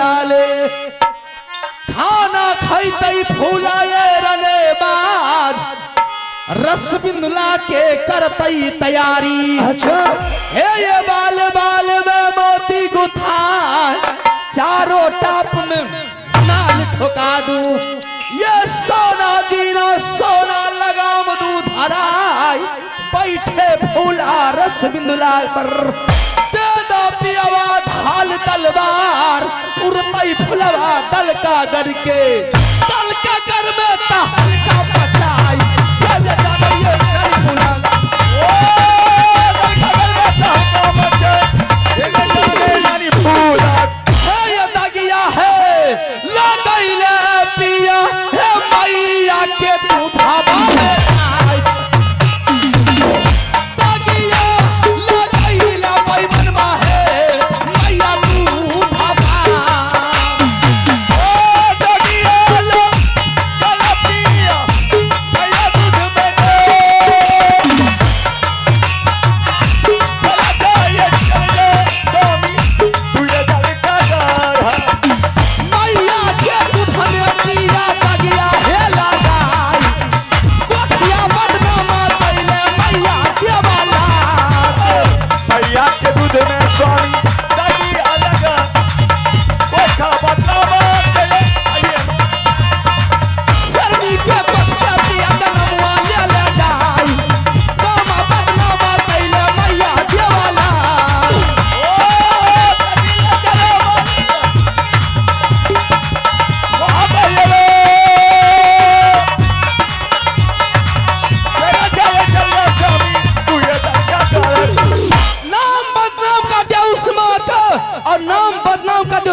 लाले खाना खाई फूलाए रने बाज रस बिंदुला के करतई तैयारी। अच्छा हे ये बाल बाल में मोती गुथा चारों टाप में नाल ठोका दूं ये सोना जीना सोना लगाम दूध हराय बैठे फूला रस बिंदुला पर पियावा ढाल तलवार उड़तई फुलवा दल का गर के दल का कर में तहल का बचाई चल जाइए कर फुला ये दगिया है लगैले पिया है मैया के दूधा बाले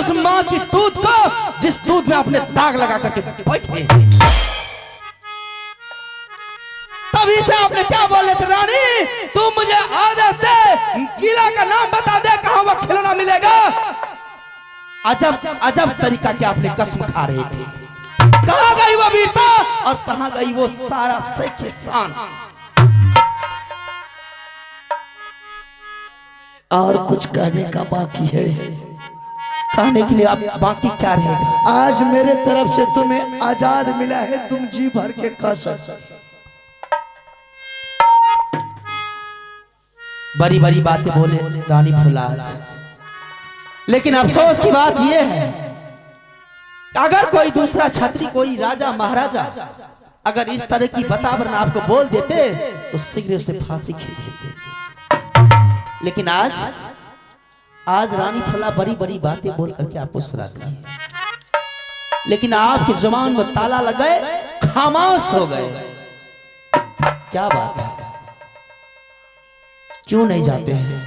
उस मां की दूध को जिस दूध में अपने दाग लगा करके बैठे। तभी से आपने क्या बोले थे रानी तू मुझे आदेश दे जिला का नाम बता दे कहां वो खिलौना मिलेगा। अजब अजब तरीका के आपने कसम खा रहे थे। कहां गई वो वीरता और कहां गई वो सारा सच शान। और कुछ कहने का बाकी है? कहने के लिए अब बाकी क्या रहेगा? आज मेरे तरफ से तुम्हें आजाद मिला है, तुम जी भर के कह सकते। बड़ी बड़ी बातें बोले रानी फुलाज, लेकिन अफसोस की बात यह है अगर कोई दूसरा छत्री कोई राजा महाराजा अगर इस तरह की वातावरण आपको बोल देते तो शीघ्र से फांसी खींच लेते। लेकिन आज रानी फुला बड़ी बड़ी बातें बोल करके आपको सुनाती है, लेकिन आपकी जुबान में ताला लग गए, खामोश हो गए। क्या बात है, क्यों नहीं जाते हैं?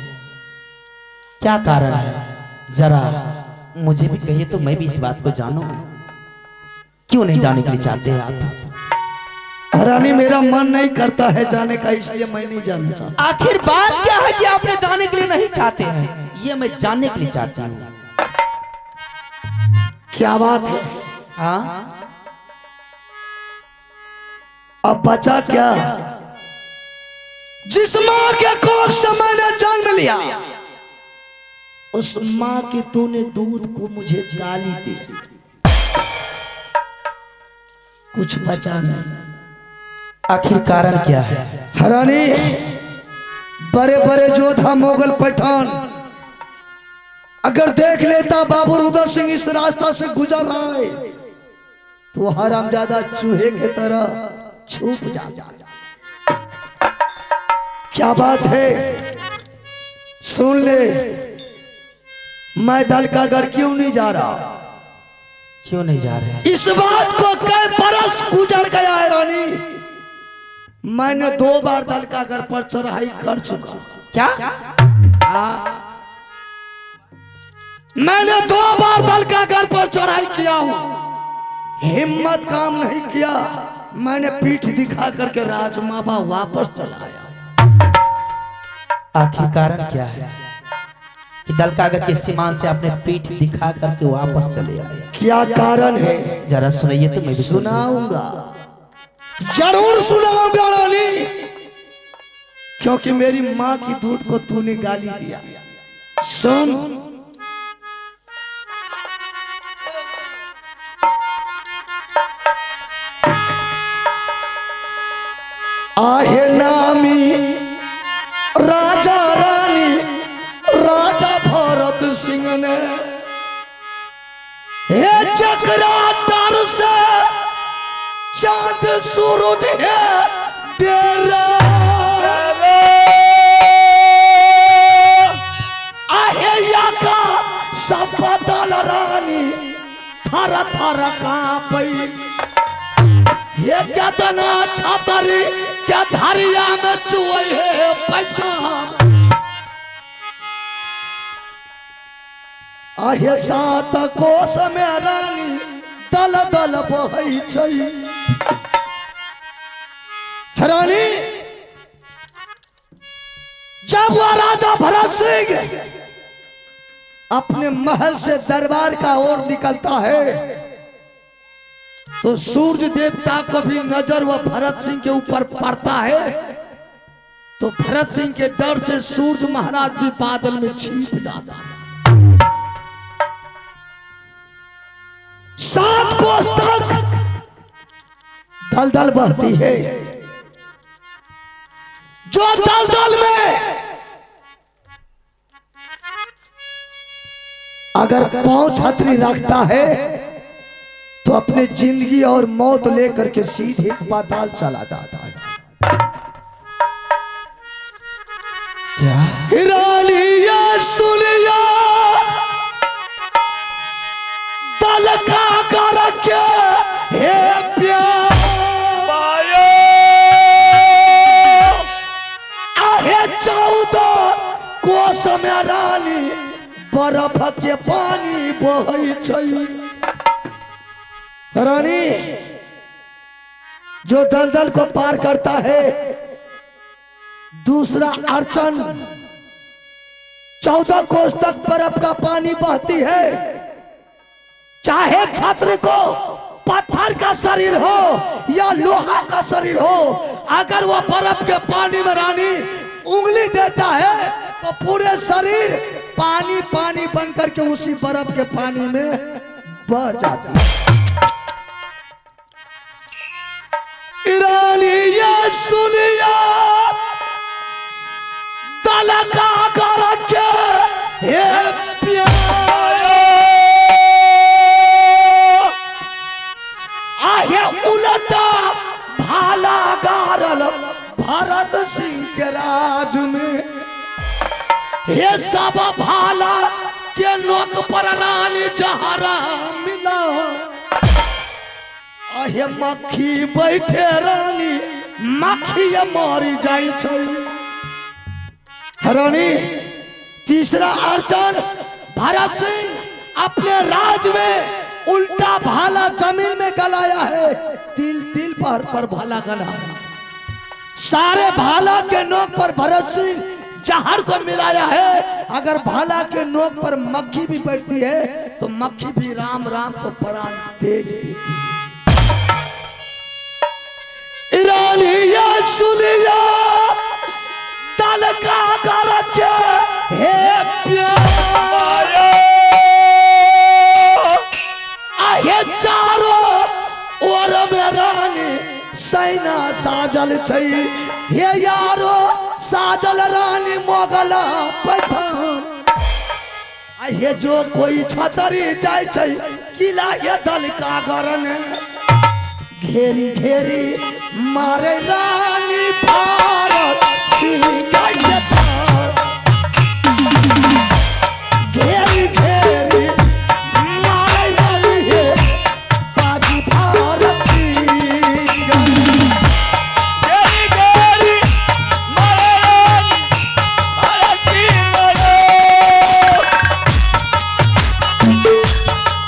क्या कारण है? जरा मुझे भी कहिए तो मैं भी इस बात को जानूं। क्यों नहीं जाने के लिए चाहते हैं आप? रानी मेरा मन नहीं करता है जाने का, इसलिए मैं नहीं जाना चाहता। आखिर बात क्या है कि आपने जाने के लिए नहीं चाहते हैं? ये मैं जानने के लिए चाहता हूँ। क्या बात है? हाँ अब बचा क्या? जिस माँ के कोख से मैंने जन्म लिया उस माँ की तूने दूध को मुझे गाली दी, कुछ बचा नहीं। आखिर कारण क्या है? हरानी बड़े बड़े योद्धा मुगल पठान अगर देख लेता बाबू रुद्र सिंह इस रास्ता से गुजर रहा है तो हरामजादा चूहे की तरह छुप जा। क्या बात है? सुन ले, मैं दल का घर क्यों नहीं जा रहा? क्यों नहीं जा रहे? इस बात को कई बरस गुजर गया है रानी। मैंने 2 बार दल का घर पर चढ़ाई कर चुका। क्या? मैंने 2 बार दल का घर पर चढ़ाई किया हूं, हिम्मत काम नहीं किया। मैंने पीठ दिखा करके राजमाबा वापस चलाया। आखिर कारण क्या है कि दलकागर के सीमान से अपने पीठ दिखा करके वापस चले आए? क्या कारण है? जरा सुनाइए तो मैं भी सुनाऊंगा, जरूर सुनाऊंगा रानी, क्योंकि मेरी माँ की दूध को तूने गाली दिया। सुन, आहे नामी राजा रानी राजा भरत सिंह ने हे चक्रा डर से चांद सूरज है तेरा आहे या का सब बदल रानी थर थर कांपई ये क्या तना छातरी क्या धरिया में चुए है पैसा आहे सात कोस में रानी दल दल बहै छै रानी जब वह राजा भरत सिंह अपने महल से दरबार का ओर निकलता है तो सूर्य देवता को भी नजर वह भरत सिंह के ऊपर पड़ता है तो भरत सिंह के डर से सूर्य महाराज भी बादल में छिप जाता है। 7 कोस तक दलदल बहती है जो दलदल में अगर पांव छतरी रखता है तो अपने जिंदगी और मौत लेकर के सीधे पाताल चला जाता है। क्या हिरालिया सुनिया दल का कर के हे प्यार आहे 14 कोस में रानी बर्फ के पानी बहै छै रानी जो दलदल को पार करता है दूसरा अर्चन 14 कोस तक बर्फ का पानी बहती है चाहे छात्र को पत्थर का शरीर हो या लोहा का शरीर हो अगर वो बर्फ के पानी में रानी उंगली देता है तो पूरे शरीर पानी पानी बनकर के उसी बर्फ के पानी में बह जाता है। ईरानिया सुनिया दल का कर के हे प्यार आहे उलटा भाला गारल भरत सिंह के राज में हे सब भाला के नोक पर रानी जहरा मिला आहे मक्खी बैठे रानी मक्खी मारी जाई छै रानी। तीसरा अर्चन भरत सिंह अपने राज में उल्टा भाला जमीन में गलाया है तिल तिल पर भाला गला सारे भाला के नोक पर भरत सिंह जहर को मिलाया है अगर भाला के नोक पर मक्खी भी बैठती है तो मक्खी भी राम राम को प्राण तेज देती है। ईरानिया सुनिया दल का कर के हे प्यार आहे चारों ओर में रानी सैना साजल छै हे यारो साजल रानी मोगला पठान आहे जो कोई छतरी जाय छै किला ये दल का गरन घेरी घेरी मारे रानी भारत सिंह का ये घेरी घेरी मारे रानी है बाजी भारत सिंह घेरी घेरी मारे रानी भारत सिंह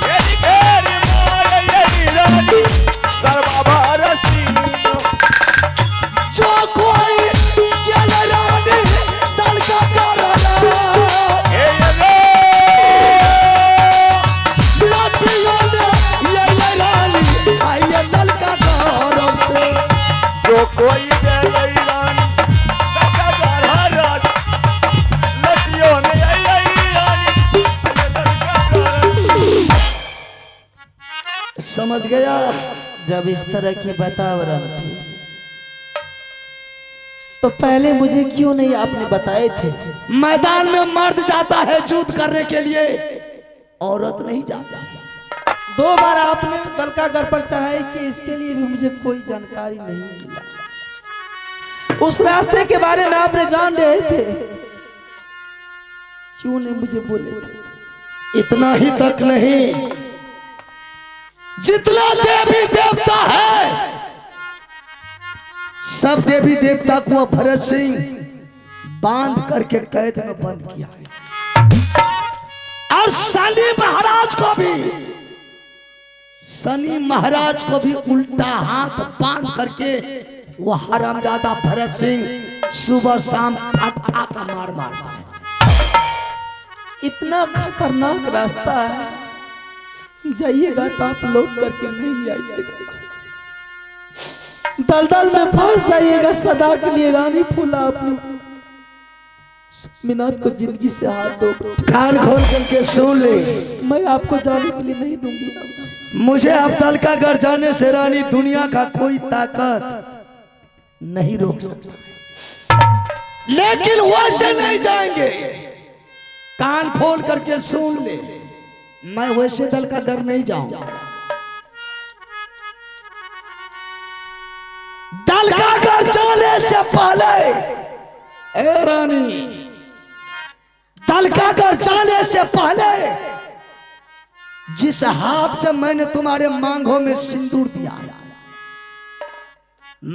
घेरी घेरी मारे ये रानी सर्व भारत सिंह जो कोई गेल रानी दल का करला हे लाठियों ने ये रानी आइए दल का गौरव से जो कोई रानी का भारत लटियों में आई रानी समझ गया। जब इस तरह की वातावरण थी तो पहले मुझे क्यों नहीं आपने बताए थे? मैदान में मर्द जाता है युद्ध करने के लिए, औरत नहीं जाती। 2 बार आपने तलकागढ़ पर चढ़ाई की, इसके लिए भी मुझे कोई जानकारी नहीं मिला। उस रास्ते के बारे में आपने जान रहे थे, क्यों नहीं मुझे बोले थे? इतना ही तक नहीं, जितना देवी देवता है सब देवी देवता को भरत सिंह बांध करके कैद में बंद किया है। और शनि महाराज को भी उल्टा हाथ बांध करके वो हरामजादा भरत सिंह सुबह शाम फटका मार मार। इतना खतरनाक रास्ता है, जाइएगा तो आप लौट करके नहीं आइएगा, दलदल में फंस जाइएगा सदा के लिए। रानी फूला अपनी मिनात को जिंदगी से हाथ दो। कान खोल करके सुन ले, मैं आपको जाने के लिए नहीं दूंगी। मुझे अब तलकागढ़ जाने से रानी दुनिया का कोई ताकत नहीं रोक सकता, लेकिन वैसे नहीं जाएंगे। कान खोल करके सुन ले, मैं वैसे तलकागढ़ नहीं जाऊंगा। तलकागढ़ जाने से पहले ए रानी, तलकागढ़ जाने से पहले जिस हाथ से मैंने तुम्हारे मांगों में सिंदूर दिया है,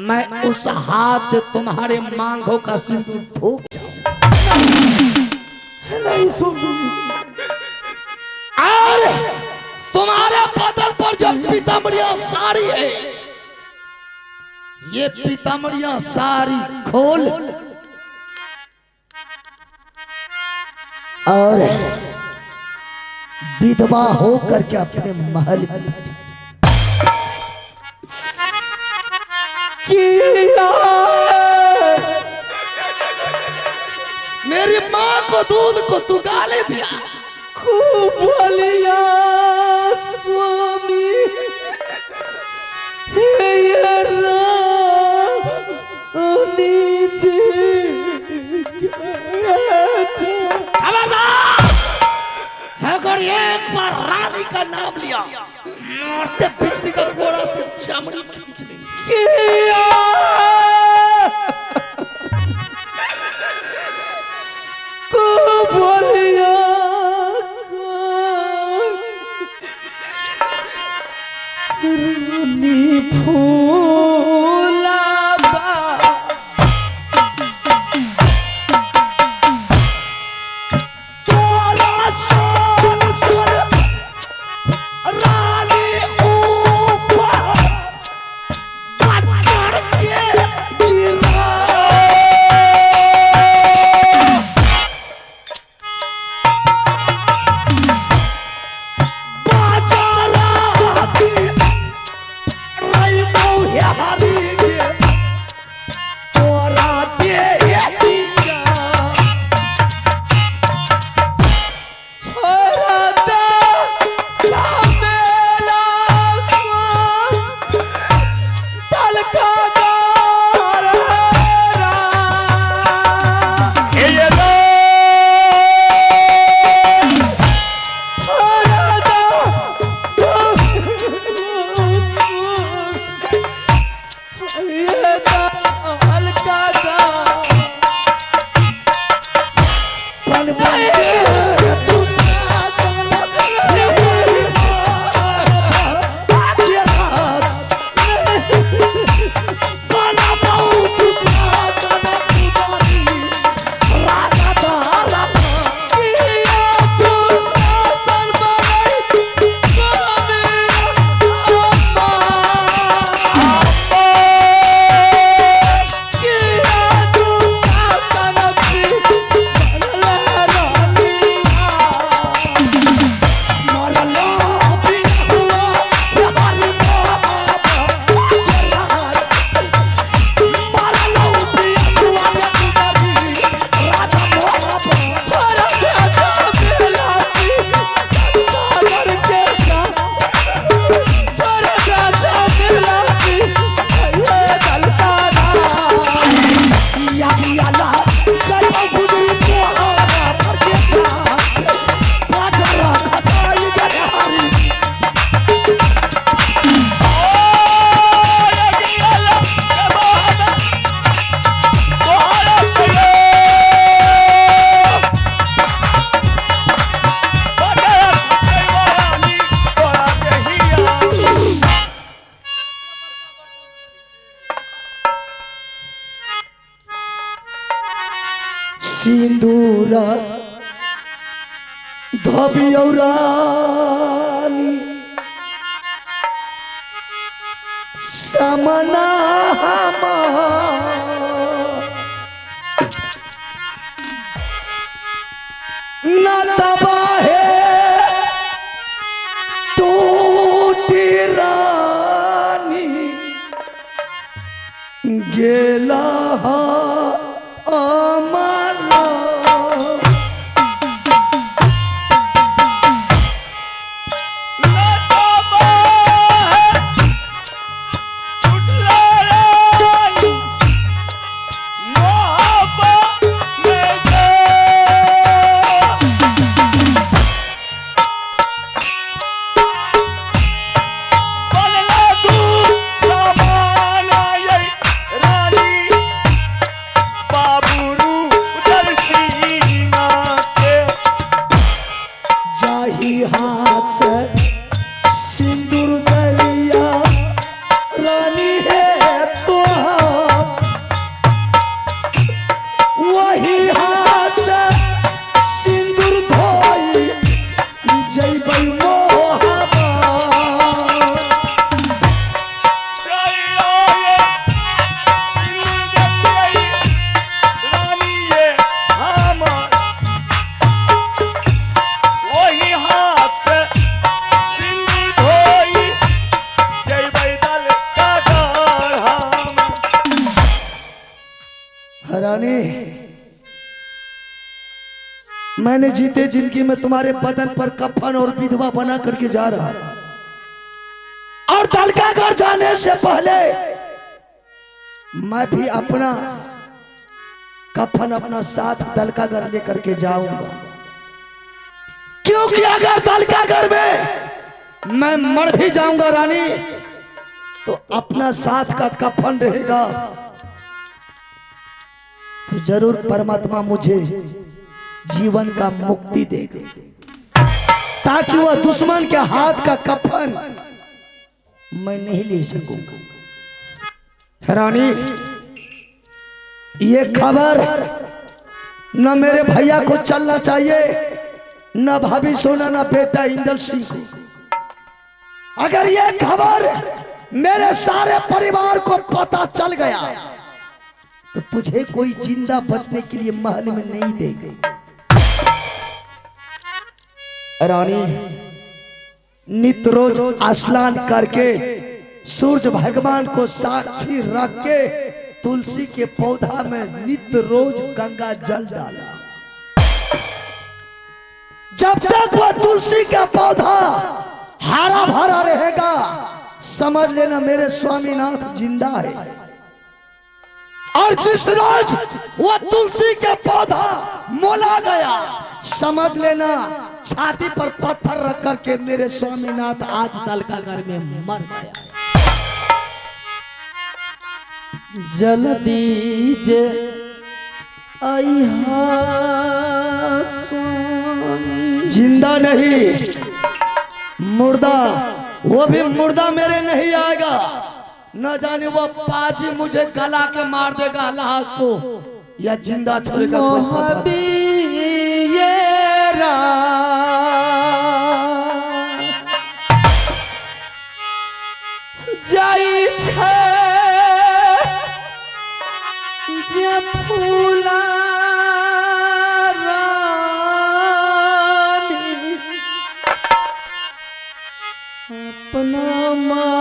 मैं उस हाथ से तुम्हारे मांगों का सिंदूर फूंक नहीं सुन। और तुम्हारे बदन पर जो पीताम्बरिया साड़ी है, ये पीताम्बरिया साड़ी खोल और विधवा हो करके अपने महल में बैठ। मेरी माँ को दूध को तू गाले दिया। बोलिया स्वामी हे नीचे अगर एक बार रानी का नाम लिया, मारते बिजली का गोला से चमड़ी खींच लेंगे। को बोलिया रानी फूला हमारी औरा धोबी औरानी समना न तबाहे टूटी रानी गेला अमरा रानी मैंने जीते जिंदगी में तुम्हारे बदन पर कफन और विधवा बना करके जा रहा और दलका घर जाने से पहले मैं भी अपना कफन अपना साथ दलका घर लेकर के जाऊंगा, क्योंकि अगर दलका घर में मैं मर भी जाऊंगा रानी तो अपना साथ का कफन रहेगा तो जरूर परमात्मा मुझे जीवन का मुक्ति देगा, ताकि वह दुश्मन के हाथ का कफन मैं नहीं ले सकूंगा। रानी ये खबर न मेरे भैया को चलना चाहिए, न भाभी सोना, न बेटा इंदल सिंह को। अगर ये खबर मेरे सारे परिवार को पता चल गया तो तुझे कोई जिंदा बचने के लिए महल में नहीं देगा। रानी नित्य रोज स्नान करके सूर्य भगवान को साक्षी रख के तुलसी के पौधा में नित्य रोज गंगा जल डाला। जब तक वह तुलसी का पौधा हरा भरा रहेगा समझ लेना मेरे स्वामीनाथ जिंदा है। और जिस रोज वह तुलसी का पौधा मोला गया समझ लेना छाती पर पत्थर रख करके मेरे स्वामीनाथ आज दलका घर में मर गया। जल्दी जे आइहा स्वामी, जिंदा नहीं मुर्दा, वो भी मुर्दा मेरे नहीं आएगा। न जाने वो पाजी मुझे गला के मार देगा लाश को या जिंदा छोड़ेगा। जाई छे जे फूला रानी अपना माले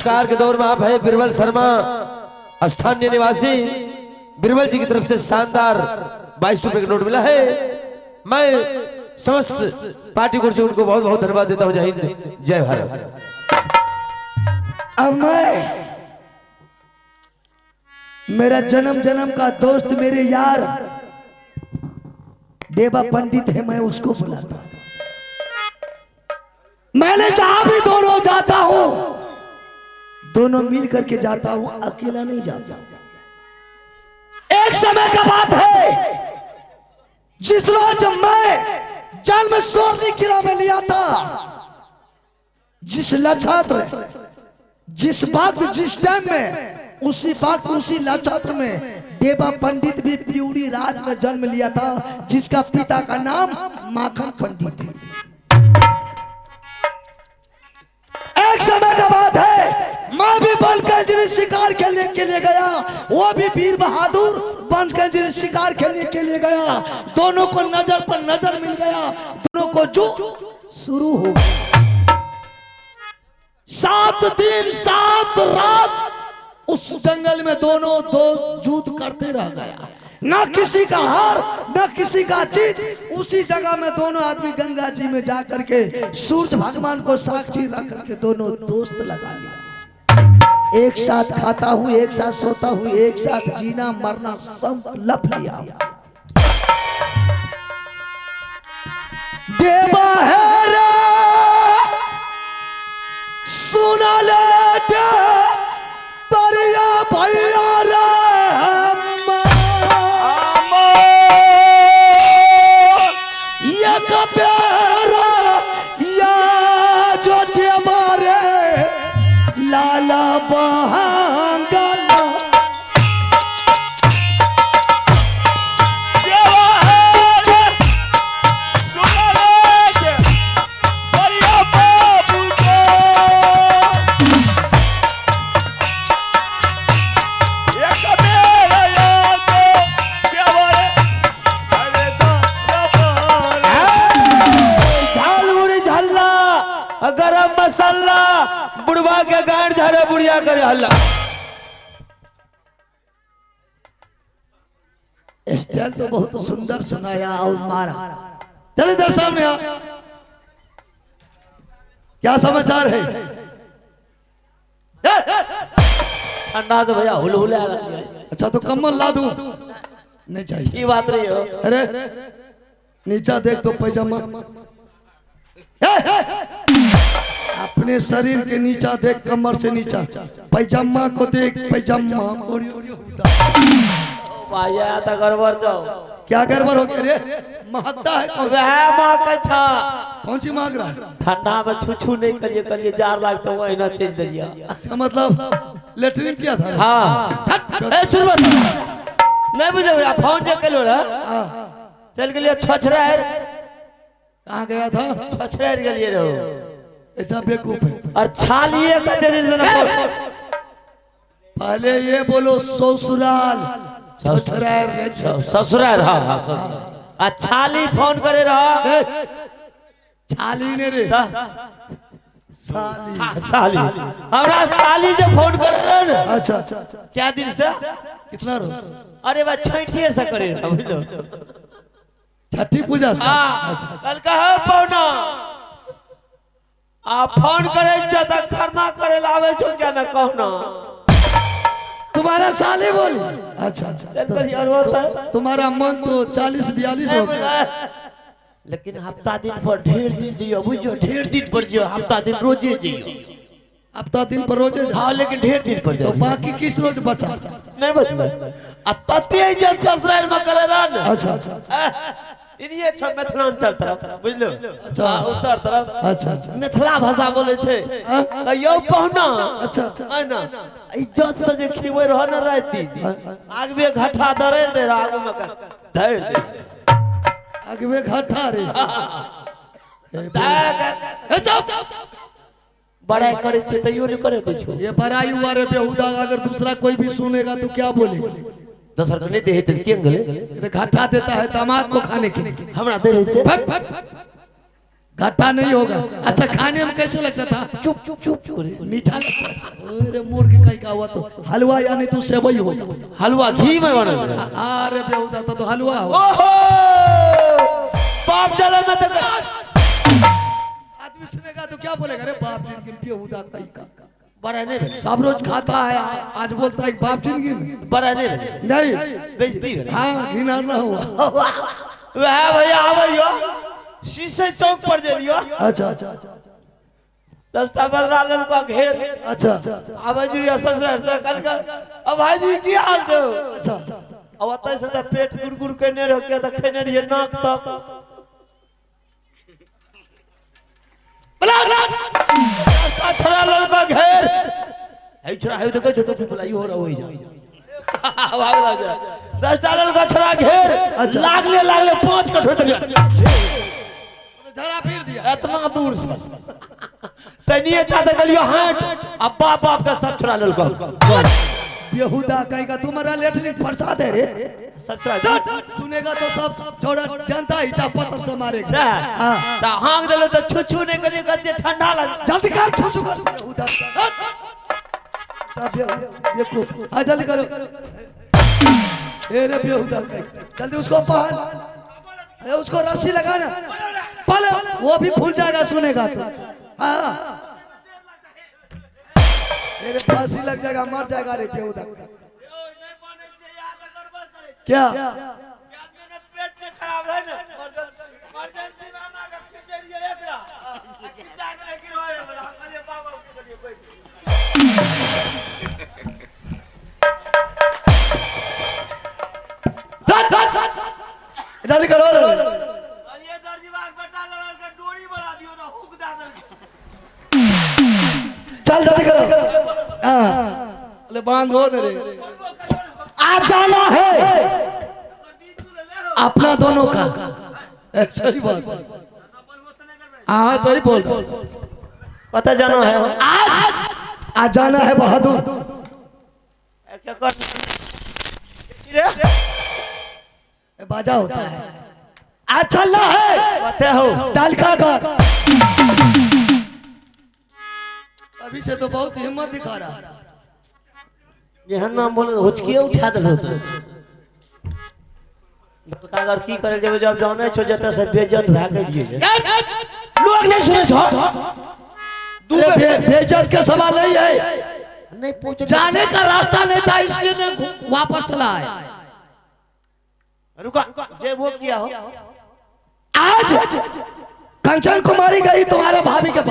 पुरस्कार के दौर में आप है बिरबल शर्मा, स्थानीय निवासी। बिरबल जी की तरफ से शानदार 22 रुपए का नोट मिला है। मैं समस्त पार्टी को उनको बहुत बहुत धन्यवाद देता हूँ। जय हिंद, जय भारत। अब मैं मेरा जन्म जन्म का दोस्त, मेरे यार देवा पंडित है, मैं उसको बुलाता हूं। मैंने जहां भी दोनों जाता हूं, दोनों मिल करके जाता हूं, अकेला नहीं जाता। एक समय का बात है, जिस रोज मैं जन्म स्वर्णी किला में लिया था, जिस नक्षत्र, जिस वक्त, जिस टाइम में, उसी वक्त उसी नक्षत्र में देवा पंडित भी प्यूरी राज में जन्म लिया था, जिसका पिता का नाम माखन पंडित है। एक समय का बात है, मैं भी बनकर शिकार खेलने के लिए गया, वो भी वीर बहादुर बनकर शिकार खेलने के लिए गया। दोनों को नजर पर नजर मिल गया, दोनों को जो शुरू हो गया। 7 दिन 7 रात उस जंगल में दोनों युद्ध करते रह गया, ना किसी का हार ना किसी का जीत। उसी जगह में दोनों आदमी गंगा जी में जाकर के सूर्य भगवान को साक्षी रख करके दोनों दोस्त लगा लिया। एक साथ खाता हूँ, एक साथ सोता हूँ, एक साथ जीना मरना सब लप लिया। देवा है रे सुना ले परिया भैया रे एक प्यारा या जो मारे लाला बहांगल गरम मसाला बुढ़वा के गांड झाड़े बुढ़िया करे हल्ला। स्टाइल तो बहुत सुंदर सुनाया और मारा। चल इधर सामने आ, क्या समाचार है? ठंडा से भैया हुलहुले आ रहा है। अच्छा तो कम्बल ला दूं? नहीं चाहिए। ये बात नहीं हो। अरे नीचा देख तो पैजामा, अपने शरीर के नीचा देख, कमर से नीचा, पैजामा को देख, पैजामा भैया तो गड़बड़ जाओ। क्या गड़बड़ हो गया रे? महत्ता है कौन? वह माँ का छा कौन सी मांग रहा है? ठंडा में छू छू नहीं करिए, करिए जार लगता हुआ इना चेंज दिया। इसका मतलब लेटरिन किया था? हाँ ए शुरुआत नहीं बुझे भैया, फोन जे कलो रे चल के लिए छछरा है। कहाँ गया था? छछरा के लिए रहो, ऐसा बेवकूफ है। और छालिए कहते दिन से ना पहले ये बोलो ससुराल, ससुराल। हाँ अच्छा ली फोन करे रहा छाली ने रे साली, साली हमरा साली जो फोन कर रहा ना। अच्छा क्या दिन से कितना रोज? अरे बा छैठिए से करे रहा बुझलो, छठी पूजा से। कल कहा पौना आप फोन करे छो त खरना करे लावे छो क्या ना कहना तुम्हारा साले बोली? अच्छा तुम्हारा मन तो 40-42 हो गया। लेकिन हफ्ता दिन पर ढेर दिन जियो बुझो, ढेर दिन पर जियो, हफ्ता दिन रोजे जियो। हफ्ता दिन पर रोजे? हाँ लेकिन ढेर दिन पर तो बाकी किस रोज बचा? नहीं बचा तते इज्जत ससुराल में करे रहा ना। अच्छा इनिए छ मिथिलांचल तरफ बुझलो, अच्छा उत्तर तरफ। अच्छा मिथिला भाषा बोले छे कहियो पहुना। अच्छा है ना, इज्जत से जे खिबै रह न राति आगबे घाटा दरे दे रहा, आगू में धर दे आगबे घाटा रे। बड़ाई करे छे तइयो नहीं करे दे छो। ये बड़ाई हुआ रे बेहुदा, अगर दूसरा कोई भी सुनेगा तो क्या बोलेगा? दूसरा को नहीं दे त केंग गले घाटा देता है दामाद को खाने के लिए। हमरा दे से घाटा नहीं होगा। अच्छा खाने में कैसे लगता था? चुप चुप चुप चुप मीठा लगता। अरे मोड़ के कहीं का हुआ तो हलवा यानी तू सेवई होगा। हलवा घी में बना है। अरे बेहुदा तो हलवा हो। ओहो बाप जला में तो आदमी सुनेगा तो क्या बोलेगा? अरे बाप जिंदगी बेहुदा कहीं का बड़ा नहीं सब रोज खाता है, आज बोलता है बाप जिंदगी बड़ा नहीं नहीं बेइज्जती है। हाँ घिना ना हुआ। वह भैया आवरियो शीशे चौक पर जेलियो। अच्छा अच्छा 10टा 15 लड़का घेर अच्छा आवाजियो ससुर से कल का अब भाई जी की हाल छो? अच्छा अब अतै से त पेट गुड़गुड़ करने रह के त खेने रहिए नाक तक छोरा लड़का घेर है छोरा है देखो छोटो छोटो लाई हो रहा हो जा भाग लग जा 10टा लड़का छोरा घेर लागले लागले 5 कठोर जरा फिर दिया इतना दूर से तनिए टा दे गलियो हाट अब बाप बाप का सब छोरा लड़का बेहुदा कहीं का तुम्हारा लेटरिन फरसा दे रे सब छोरा सुनेगा तो सब छोड़ा जनता ईटा पत्थर से मारेगा। हां ता हांग देलो तो छु छु नहीं करिए करते ठंडा लग जल्दी कर छू कर बेहुदा सब ये को आ जल्दी करो। ए रे बेहुदा कहीं जल्दी उसको पहन उसको रस्सी लगाना पहले वो भी खुल जाएगा सुनेगा तो। हाँ मेरे फांसी लग जाएगा मर जाएगा रे बेहुदा। क्या पेट में खराब है ना इमरजेंसी लाना का खिचड़िए एकरा जाग लगी होए अरे बाबा के करिए कोई जल्दी करो ये दर्जीवाग बटा लगा के डोरी बना दियो ना हुक दा दे चल जल्दी करो। हाँ ले बांधो दे रे आ जाना है अपना दोनों का। सही बात हाँ सही बोल पता जानो है आज जाना है बहादुर। क्या कर बाजा होता है आज चलना है पता हो तालिका का। अभी से तो बहुत हिम्मत दिखा रहा है। ये नाम बोल हुचकिए उठा दल तो अगर की करे जब जब जाने छो जता से बेइज्जत भागे दिए लोग नहीं सुने छो बेइज्जत का सवाल नहीं है। नहीं पूछो जाने का रास्ता नहीं था इसलिए वापस चला है। रुका जे वो किया हो आज कंचन कुमारी गई तुम्हारे भाभी के